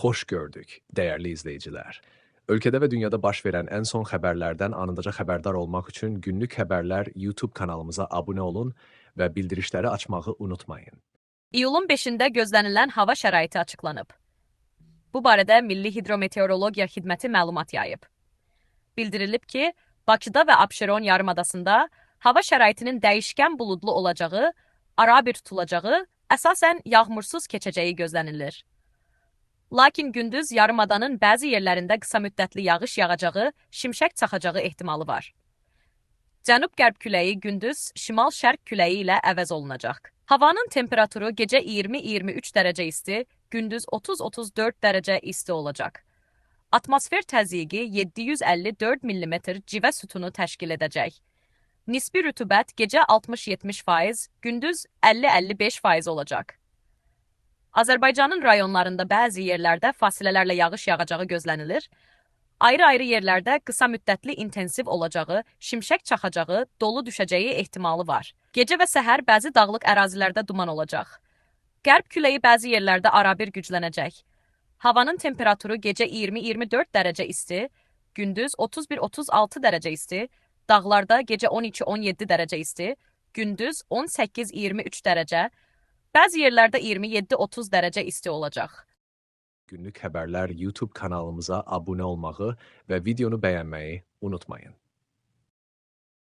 Hoş gördük, değerli izleyiciler. Ülkede ve dünyada baş verən ən son xəbərlərdən anındaca xəbərdar olmaq üçün Günlük Xəbərlər YouTube kanalımıza abunə olun və bildirişləri açmağı unutmayın. İyulun 5-də gözlənilən hava şəraiti açıqlanıb. Bu barədə Milli Hidrometeorologiya Xidməti məlumat yayıb. Bildirilib ki, Bakıda və Abşeron yarımadasında hava şəraitinin dəyişkən buludlu olacağı, arabir tutulacağı, əsasən yağmursuz keçəcəyi gözlənilir. Lakin gündüz yarımadanın bəzi yerlərində qısa müddətli yağış yağacağı, şimşək çaxacağı ehtimalı var. Cənub-qərb küləyi gündüz şimal-şərq küləyi ilə əvəz olunacaq. Havanın temperaturu gecə 20-23 dərəcə isti, gündüz 30-34 dərəcə isti olacaq. Atmosfer təzyiqi 754 mm civə sütunu təşkil edəcək. Nisbi rütubət gecə 60-70%, gündüz 50-55% olacaq. Azərbaycanın rayonlarında bəzi yerlərdə fasilələrlə yağış yağacağı gözlənilir. Ayrı-ayrı yerlərdə qısa müddətli intensiv olacağı, şimşək çaxacağı, dolu düşəcəyi ehtimalı var. Gecə və səhər bəzi dağlıq ərazilərdə duman olacaq. Qərb küləyi bəzi yerlərdə arabir güclənəcək. Havanın temperaturu gecə 20-24 dərəcə isti, gündüz 31-36 dərəcə isti, dağlarda gecə 12-17 dərəcə isti, gündüz 18-23 dərəcə, bəzi yerlərdə 27-30 dərəcə isti olacaq. Günlük Xəbərlər YouTube kanalımıza abunə olmağı və videonu bəyənməyi unutmayın.